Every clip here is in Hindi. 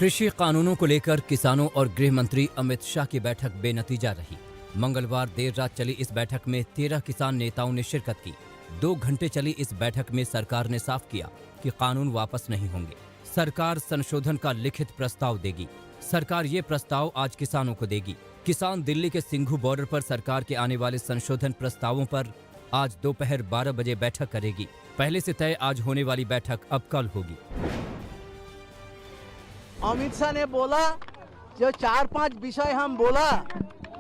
कृषि कानूनों को लेकर किसानों और गृह मंत्री अमित शाह की बैठक बेनतीजा रही। मंगलवार देर रात चली इस बैठक में 13 किसान नेताओं ने शिरकत की। 2 घंटे चली इस बैठक में सरकार ने साफ किया कि कानून वापस नहीं होंगे। सरकार संशोधन का लिखित प्रस्ताव देगी। सरकार ये प्रस्ताव आज किसानों को देगी। किसान दिल्ली के सिंघू बॉर्डर पर सरकार के आने वाले संशोधन प्रस्तावों पर आज दोपहर 12 बजे बैठक करेगी। पहले से तय आज होने वाली बैठक अब कल होगी। अमित शाह ने बोला जो 4-5 विषय हम बोला,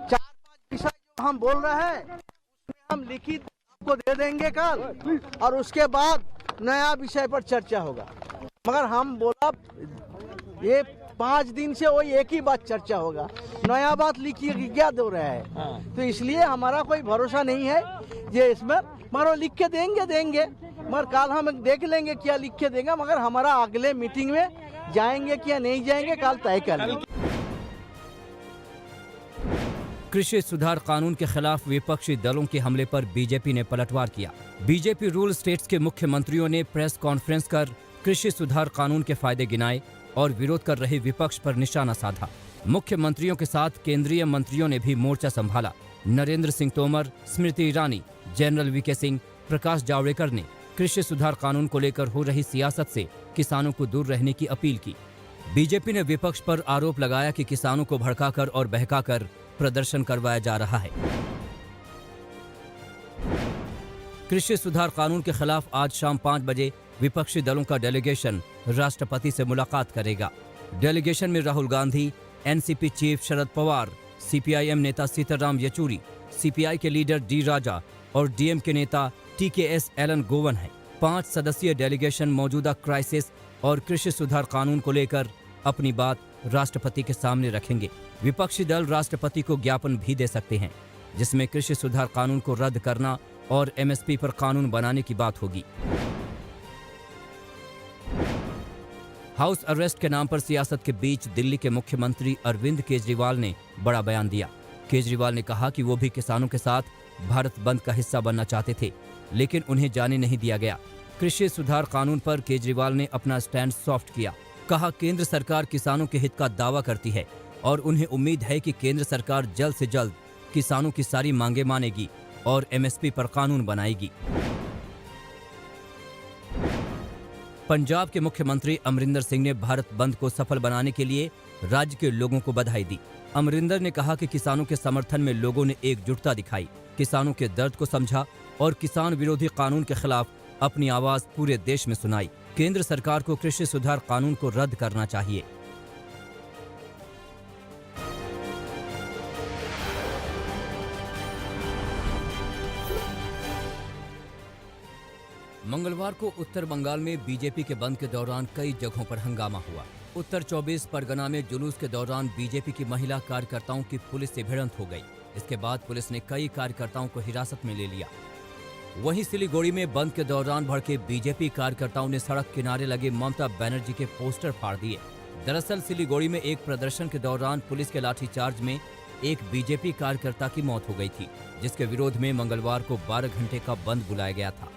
4-5 विषय जो हम बोल रहे हैं उसमें हम लिखित आपको दे देंगे कल, और उसके बाद नया विषय पर चर्चा होगा। मगर हम बोला ये 5 दिन से वही एक ही बात चर्चा होगा, नया बात लिखिए क्या दो रहा है। तो इसलिए हमारा कोई भरोसा नहीं है ये इसमें, मगर लिख के देंगे मगर कल हम देख लेंगे क्या लिख के देंगे। मगर हमारा अगले मीटिंग में जाएंगे क्या नहीं जाएंगे कल तय कर लेंगे। कृषि सुधार कानून के खिलाफ विपक्षी दलों के हमले पर बीजेपी ने पलटवार किया। बीजेपी रूल स्टेट्स के मुख्यमंत्रियों ने प्रेस कॉन्फ्रेंस कर कृषि सुधार कानून के फायदे गिनाए और विरोध कर रहे विपक्ष पर निशाना साधा। मुख्यमंत्रियों के साथ केंद्रीय मंत्रियों ने भी मोर्चा संभाला। नरेंद्र सिंह तोमर, स्मृति ईरानी, जनरल वीके सिंह, प्रकाश जावड़ेकर ने कृषि सुधार कानून को लेकर हो रही सियासत से किसानों को दूर रहने की अपील की। बीजेपी ने विपक्ष पर आरोप लगाया कि किसानों को भड़काकर और बहकाकर प्रदर्शन करवाया जा रहा है। कृषि सुधार कानून के खिलाफ आज शाम 5 बजे विपक्षी दलों का डेलीगेशन राष्ट्रपति से मुलाकात करेगा। डेलीगेशन में Rahul Gandhi, NCP chief Sharad Pawar, CPIM नेता सीताराम येचुरी, सीपीआई के लीडर डी राजा और डीएमके नेता टीकेएस एलन गोवन है। 5 सदस्यीय डेलीगेशन मौजूदा क्राइसिस और कृषि सुधार कानून को लेकर अपनी बात राष्ट्रपति के सामने रखेंगे। विपक्षी दल राष्ट्रपति को ज्ञापन भी दे सकते हैं जिसमें कृषि सुधार कानून को रद्द करना और एमएसपी पर कानून बनाने की बात होगी। हाउस अरेस्ट के नाम पर सियासत के बीच दिल्ली के मुख्यमंत्री अरविंद केजरीवाल ने बड़ा बयान दिया। केजरीवाल ने कहा कि वो भी किसानों के साथ भारत बंद का हिस्सा बनना चाहते थे, लेकिन उन्हें जाने नहीं दिया गया। कृषि सुधार कानून पर केजरीवाल ने अपना स्टैंड सॉफ्ट किया। कहा केंद्र सरकार किसानों के हित का दावा करती है और उन्हें उम्मीद है कि केंद्र सरकार जल्द से जल्द किसानों की सारी मांगे मानेगी और एमएसपी पर कानून बनाएगी। पंजाब के मुख्यमंत्री अमरिंदर सिंह ने भारत बंद को सफल बनाने के लिए राज्य के लोगों को बधाई दी। अमरिंदर ने कहा कि किसानों के समर्थन में लोगों ने एकजुटता दिखाई, किसानों के दर्द को समझा और किसान विरोधी कानून के खिलाफ अपनी आवाज पूरे देश में सुनाई। केंद्र सरकार को कृषि सुधार कानून को रद्द करना चाहिए। मंगलवार को उत्तर बंगाल में बीजेपी के बंद के दौरान कई जगहों पर हंगामा हुआ। उत्तर 24 परगना में जुलूस के दौरान बीजेपी की महिला कार्यकर्ताओं की पुलिस से भिड़ंत हो गई। इसके बाद पुलिस ने कई कार्यकर्ताओं को हिरासत में ले लिया। वहीं सिलीगुड़ी में बंद के दौरान भड़के बीजेपी कार्यकर्ताओं ने सड़क किनारे लगे ममता बनर्जी के पोस्टर फाड़ दिए। दरअसल सिलीगुड़ी में एक प्रदर्शन के दौरान पुलिस के लाठीचार्ज में एक बीजेपी कार्यकर्ता की मौत हो गई थी, जिसके विरोध में मंगलवार को 12 घंटे का बंद बुलाया गया था।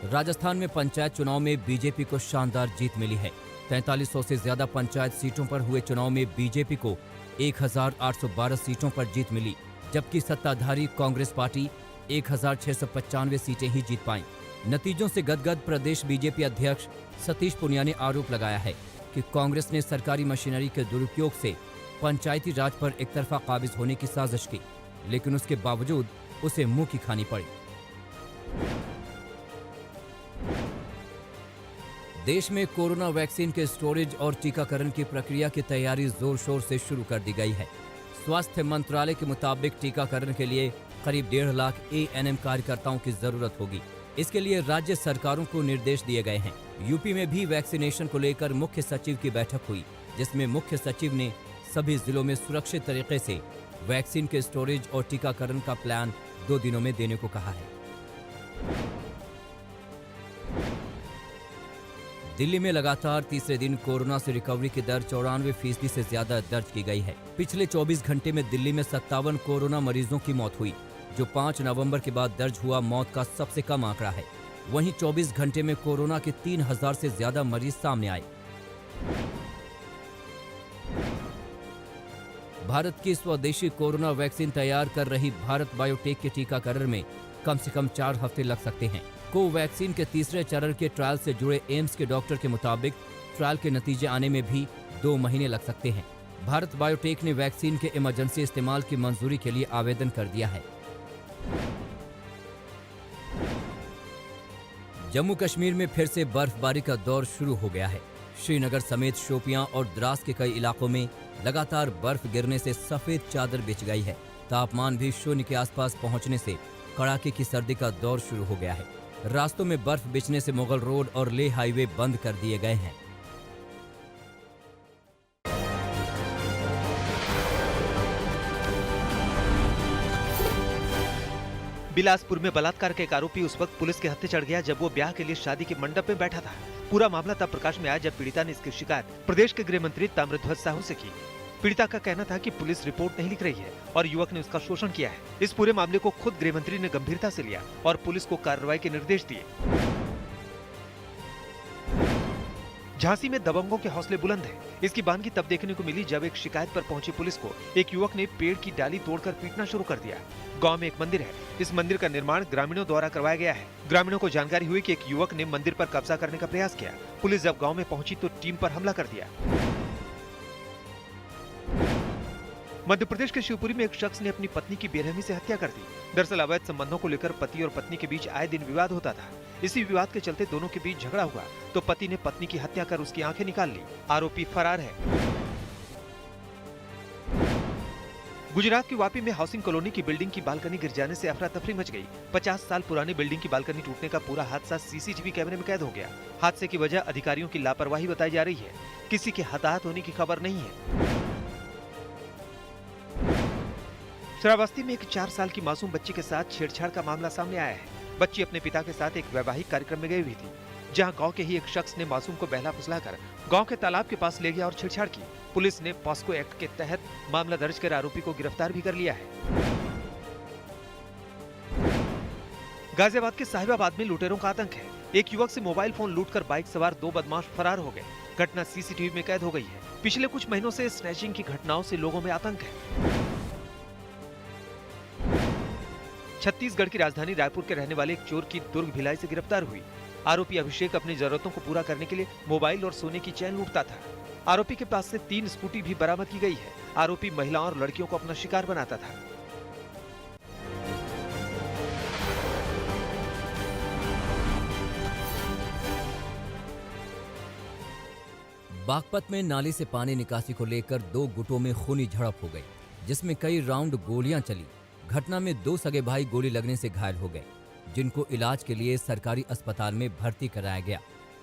राजस्थान में पंचायत चुनाव में बीजेपी को शानदार जीत मिली है। 4300 से ज्यादा पंचायत सीटों पर हुए चुनाव में बीजेपी को 1812 सीटों पर जीत मिली, जबकि सत्ताधारी कांग्रेस पार्टी 1695 सीटें ही जीत पाई। नतीजों से गदगद प्रदेश बीजेपी अध्यक्ष सतीश पूनिया ने आरोप लगाया है कि कांग्रेस ने सरकारी मशीनरी के दुरुपयोग से पंचायती राज पर एकतरफा काबिज होने की साजिश की, लेकिन उसके बावजूद उसे मुंह की खानी पड़ी। देश में कोरोना वैक्सीन के स्टोरेज और टीकाकरण की प्रक्रिया की तैयारी जोर शोर से शुरू कर दी गई है। स्वास्थ्य मंत्रालय के मुताबिक टीकाकरण के लिए करीब 1.5 लाख एएनएम कार्यकर्ताओं की जरूरत होगी। इसके लिए राज्य सरकारों को निर्देश दिए गए हैं। यूपी में भी वैक्सीनेशन को लेकर मुख्य सचिव की बैठक हुई, जिसमें मुख्य सचिव ने सभी जिलों में सुरक्षित तरीके से वैक्सीन के स्टोरेज और टीकाकरण का प्लान 2 दिनों में देने को कहा है। दिल्ली में लगातार तीसरे दिन कोरोना से रिकवरी की दर 94% से ज्यादा दर्ज की गई है। पिछले 24 घंटे में दिल्ली में 57 कोरोना मरीजों की मौत हुई, जो 5 नवंबर के बाद दर्ज हुआ मौत का सबसे कम आंकड़ा है। वहीं 24 घंटे में कोरोना के 3000 से ज्यादा मरीज सामने आए। भारत की स्वदेशी कोरोना वैक्सीन तैयार कर रही भारत बायोटेक के टीकाकरण में कम से कम 4 हफ्ते लग सकते हैं। कोवैक्सीन के तीसरे चरण के ट्रायल से जुड़े एम्स के डॉक्टर के मुताबिक ट्रायल के नतीजे आने में भी 2 महीने लग सकते हैं। भारत बायोटेक ने वैक्सीन के इमरजेंसी इस्तेमाल की मंजूरी के लिए आवेदन कर दिया है। जम्मू कश्मीर में फिर से बर्फबारी का दौर शुरू हो गया है। श्रीनगर समेत शोपियां और द्रास के कई इलाकों में लगातार बर्फ गिरने से सफेद चादर बिछ गई है। तापमान भी शून्य के आसपास पहुंचने से कड़ाके की सर्दी का दौर शुरू हो गया है। रास्तों में बर्फ बिछने से मुगल रोड और लेह हाईवे बंद कर दिए गए हैं। बिलासपुर में बलात्कार का एक आरोपी उस वक्त पुलिस के हत्थे चढ़ गया जब वो ब्याह के लिए शादी के मंडप में बैठा था। पूरा मामला तब प्रकाश में आया जब पीड़िता ने इसकी शिकायत प्रदेश के गृह मंत्री ताम्रध्वज साहू से की। पीड़िता का कहना था कि पुलिस रिपोर्ट नहीं लिख रही है और युवक ने उसका शोषण किया है। इस पूरे मामले को खुद गृह मंत्री ने गंभीरता से लिया और पुलिस को कार्रवाई के निर्देश दिए। झांसी में दबंगों के हौसले बुलंद हैं। इसकी बानगी तब देखने को मिली जब एक शिकायत पर पहुंची पुलिस को एक युवक ने पेड़ की डाली तोड़कर पीटना शुरू कर दिया। गांव में एक मंदिर है। इस मंदिर का निर्माण ग्रामीणों द्वारा करवाया गया है। ग्रामीणों को जानकारी हुई कि एक युवक ने मंदिर पर कब्जा करने का प्रयास किया। पुलिस जब गांव में पहुंची तो टीम पर हमला कर दिया। मध्य प्रदेश के शिवपुरी में एक शख्स ने अपनी पत्नी की बेरहमी से हत्या कर दी। दरअसल अवैध संबंधों को लेकर पति और पत्नी के बीच आए दिन विवाद होता था। इसी विवाद के चलते दोनों के बीच झगड़ा हुआ तो पति ने पत्नी की हत्या कर उसकी आंखें निकाल ली। आरोपी फरार है। गुजरात की वापी में हाउसिंग कॉलोनी की बिल्डिंग की बालकनी गिर जाने से अफरा तफरी मच गई। 50 साल पुरानी बिल्डिंग की बालकनी टूटने का पूरा हादसा सीसीटीवी कैमरे में कैद हो गया। हादसे की वजह अधिकारियों की लापरवाही बताई जा रही है। किसी के हताहत होने की खबर नहीं है। श्रावस्ती में एक 4 साल की मासूम बच्ची के साथ छेड़छाड़ का मामला सामने आया है। बच्ची अपने पिता के साथ एक वैवाहिक कार्यक्रम में गई हुई थी, जहां गांव के ही एक शख्स ने मासूम को बहला फुसलाकर गांव के तालाब के पास ले गया और छेड़छाड़ की। पुलिस ने पॉस्को एक्ट के तहत मामला दर्ज कर आरोपी को गिरफ्तार भी कर लिया है। गाजियाबाद के साहिबाबाद में लुटेरों का आतंक है। एक युवक से मोबाइल फोन लूटकर बाइक सवार 2 बदमाश फरार हो गए। घटना सीसीटीवी में कैद हो गई है। पिछले कुछ महीनों से स्नैचिंग की घटनाओं से लोगों में आतंक है। छत्तीसगढ़ की राजधानी रायपुर के रहने वाले एक चोर की दुर्ग भिलाई से गिरफ्तार हुई। आरोपी अभिषेक अपनी जरूरतों को पूरा करने के लिए मोबाइल और सोने की चैन लूटता था। आरोपी के पास से 3 स्कूटी भी बरामद की गई है। आरोपी महिलाओं और लड़कियों को अपना शिकार बनाता था। बागपत में नाली से पानी निकासी को लेकर 2 गुटों में खूनी झड़प हो गई, जिसमें कई राउंड गोलियां चली। घटना में 2 सगे भाई गोली लगने से घायल हो गए, जिनको इलाज के लिए सरकारी अस्पताल में भर्ती कराया गया।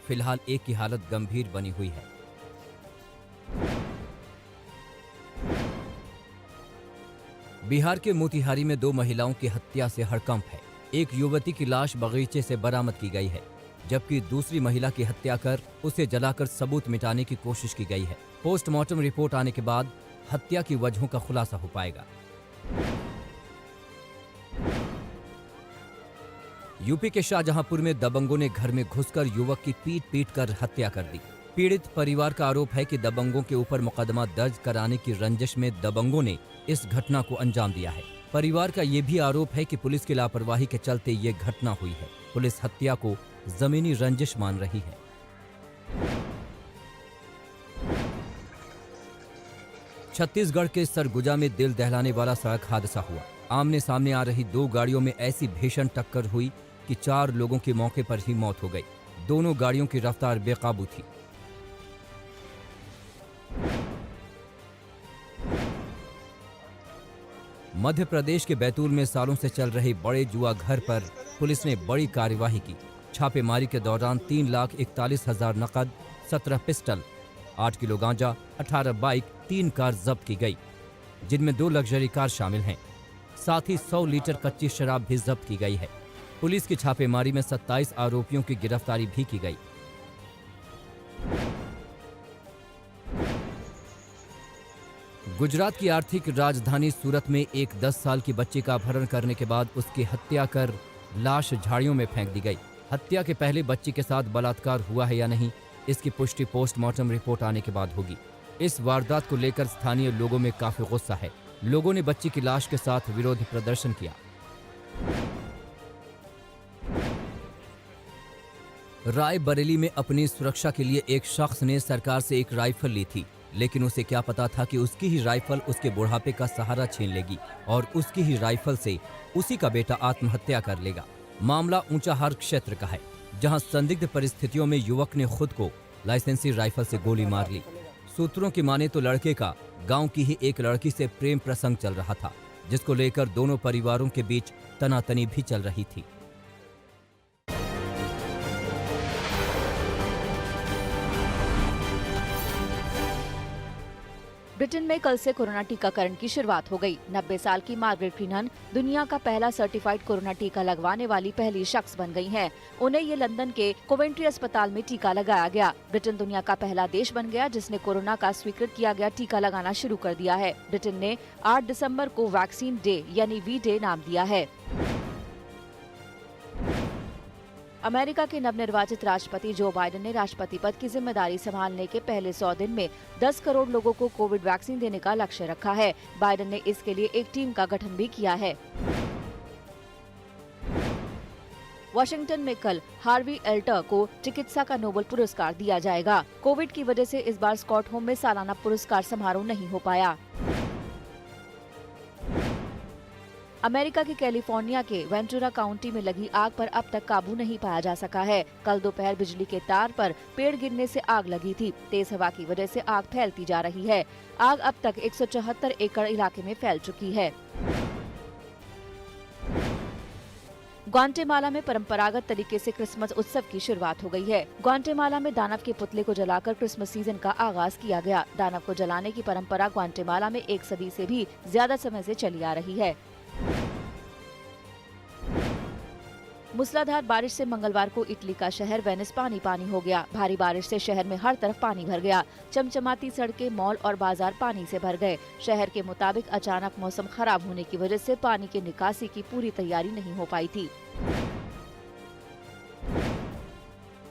फिलहाल एक की हालत गंभीर बनी हुई है। बिहार के मोतिहारी में 2 महिलाओं की हत्या से हड़कंप है। एक युवती की लाश बगीचे से बरामद की गई है, जबकि दूसरी महिला की हत्या कर उसे जलाकर सबूत मिटाने की कोशिश की गई है। पोस्टमार्टम रिपोर्ट आने के बाद हत्या की वजहों का खुलासा हो पाएगा। यूपी के शाहजहांपुर में दबंगों ने घर में घुसकर युवक की पीट कर हत्या कर दी। पीड़ित परिवार का आरोप है कि दबंगों के ऊपर मुकदमा दर्ज कराने की रंजिश में दबंगों ने इस घटना को अंजाम दिया है। परिवार का यह भी आरोप है कि पुलिस की लापरवाही के चलते ये घटना हुई है। पुलिस हत्या को जमीनी रंजिश मान रही है। छत्तीसगढ़ के सरगुजा में दिल दहलाने वाला सड़क हादसा हुआ। आमने सामने आ रही 2 गाड़ियों में ऐसी भीषण टक्कर हुई कि 4 लोगों की मौके पर ही मौत हो गई। दोनों गाड़ियों की रफ्तार बेकाबू थी। मध्य प्रदेश के बैतूल में सालों से चल रहे बड़े जुआ घर पर पुलिस ने बड़ी कार्यवाही की। छापेमारी के दौरान 3,41,000 नकद, 17 पिस्टल, 8 किलो गांजा, 18 बाइक, 3 कार जब्त की गई, जिनमें 2 लग्जरी कार शामिल हैं। साथ ही 100 लीटर कच्ची शराब भी जब्त की गई है। पुलिस की छापेमारी में 27 आरोपियों की गिरफ्तारी भी की गई। गुजरात की आर्थिक राजधानी सूरत में एक 10 साल की बच्ची का अपहरण करने के बाद उसकी हत्या कर लाश झाड़ियों में फेंक दी गई। हत्या के पहले बच्ची के साथ बलात्कार हुआ है या नहीं, इसकी पुष्टि पोस्टमार्टम रिपोर्ट आने के बाद होगी। इस वारदात को लेकर स्थानीय लोगों में काफी गुस्सा है। लोगों ने बच्ची की लाश के साथ विरोध प्रदर्शन किया। रायबरेली में अपनी सुरक्षा के लिए एक शख्स ने सरकार से एक राइफल ली थी, लेकिन उसे क्या पता था कि उसकी ही राइफल उसके बुढ़ापे का सहारा छीन लेगी और उसकी ही राइफल से उसी का बेटा आत्महत्या कर लेगा। मामला ऊंचाहार क्षेत्र का है, जहां संदिग्ध परिस्थितियों में युवक ने खुद को लाइसेंसी राइफल से गोली मार ली। सूत्रों की माने तो लड़के का गांव की ही एक लड़की से प्रेम प्रसंग चल रहा था, जिसको लेकर दोनों परिवारों के बीच तनातनी भी चल रही थी। ब्रिटेन में कल से कोरोना टीकाकरण की शुरुआत हो गई। 90 साल की मार्गरेट क्रीनन दुनिया का पहला सर्टिफाइड कोरोना टीका लगवाने वाली पहली शख्स बन गई हैं। उन्हें ये लंदन के कोवेंट्री अस्पताल में टीका लगाया गया। ब्रिटेन दुनिया का पहला देश बन गया जिसने कोरोना का स्वीकृत किया गया टीका लगाना शुरू कर दिया है। ब्रिटेन ने 8 दिसंबर को वैक्सीन डे यानी वी डे नाम दिया है। अमेरिका के नवनिर्वाचित राष्ट्रपति जो बाइडेन ने राष्ट्रपति पद की जिम्मेदारी संभालने के पहले 100 दिन में 10 करोड़ लोगों को कोविड वैक्सीन देने का लक्ष्य रखा है। बाइडेन ने इसके लिए एक टीम का गठन भी किया है। वॉशिंगटन में कल हार्वी एल्टर को चिकित्सा का नोबेल पुरस्कार दिया जाएगा। कोविड की वजह से इस बार स्कॉट होम में सालाना पुरस्कार समारोह नहीं हो पाया। अमेरिका के कैलिफोर्निया के वेंचुरा काउंटी में लगी आग पर अब तक काबू नहीं पाया जा सका है। कल दोपहर बिजली के तार पर पेड़ गिरने से आग लगी थी। तेज हवा की वजह से आग फैलती जा रही है। आग अब तक 174 एकड़ इलाके में फैल चुकी है। ग्वाटेमाला में परंपरागत तरीके से क्रिसमस उत्सव की शुरुआत हो गई है। ग्वाटेमाला में दानव के पुतले को जलाकर क्रिसमस सीजन का आगाज किया गया। दानव को जलाने की परंपरा ग्वाटेमाला में 1 सदी से भी ज्यादा समय से चली आ रही है। मूसलाधार बारिश से मंगलवार को इटली का शहर वेनिस पानी पानी हो गया। भारी बारिश से शहर में हर तरफ पानी भर गया। चमचमाती सड़कें, मॉल और बाजार पानी से भर गए। शहर के मुताबिक अचानक मौसम खराब होने की वजह से पानी की निकासी की पूरी तैयारी नहीं हो पाई थी।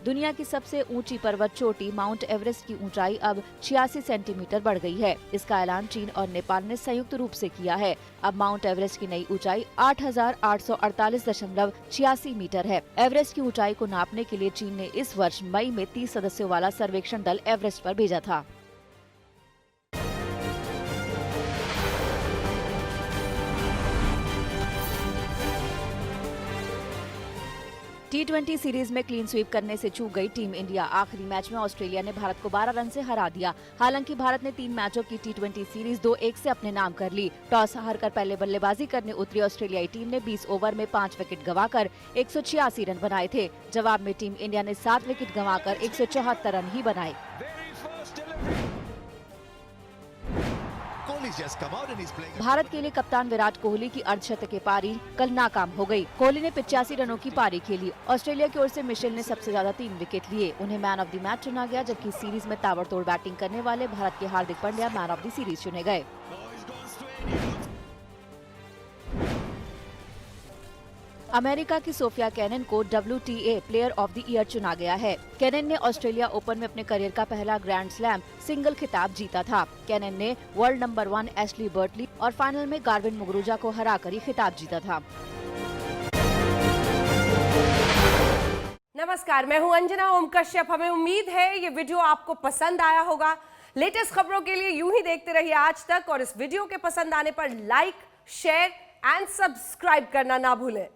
दुनिया की सबसे ऊंची पर्वत चोटी माउंट एवरेस्ट की ऊंचाई अब 86 सेंटीमीटर बढ़ गई है। इसका ऐलान चीन और नेपाल ने संयुक्त रूप से किया है। अब माउंट एवरेस्ट की नई ऊंचाई 8,848.86 मीटर है। एवरेस्ट की ऊंचाई को नापने के लिए चीन ने इस वर्ष मई में 30 सदस्यों वाला सर्वेक्षण दल एवरेस्ट पर भेजा था। T20 सीरीज में क्लीन स्वीप करने से चूक गई टीम इंडिया। आखिरी मैच में ऑस्ट्रेलिया ने भारत को 12 रन से हरा दिया। हालांकि भारत ने 3 मैचों की T20 सीरीज 2-1 से अपने नाम कर ली। टॉस हारकर पहले बल्लेबाजी करने उतरी ऑस्ट्रेलियाई टीम ने 20 ओवर में 5 विकेट गंवाकर 186 रन बनाए थे। जवाब में टीम इंडिया ने 7 विकेट गंवाकर 174 रन ही बनाए। भारत के लिए कप्तान विराट कोहली की अर्धशतकीय पारी कल नाकाम हो गई। कोहली ने 85 रनों की पारी खेली। ऑस्ट्रेलिया की ओर से मिशेल ने सबसे ज्यादा 3 विकेट लिए। उन्हें मैन ऑफ द मैच चुना गया, जबकि सीरीज में ताबड़तोड़ बैटिंग करने वाले भारत के Hardik Pandya man of the series चुने गए। अमेरिका की सोफिया केनिन को WTA player of the year चुना गया है। केनिन ने ऑस्ट्रेलिया ओपन में अपने करियर का पहला ग्रैंड स्लैम सिंगल खिताब जीता था। केनिन ने वर्ल्ड नंबर 1 एशली बर्टली और फाइनल में गार्विन मुगुरुजा को हराकर ही खिताब जीता था। नमस्कार, मैं हूं अंजना ओम कश्यप। हमें उम्मीद है ये वीडियो आपको पसंद आया होगा। लेटेस्ट खबरों के लिए यूं ही देखते रहिए आज तक, और इस वीडियो के पसंद आने पर लाइक, शेयर एंड सब्सक्राइब करना ना भूलें।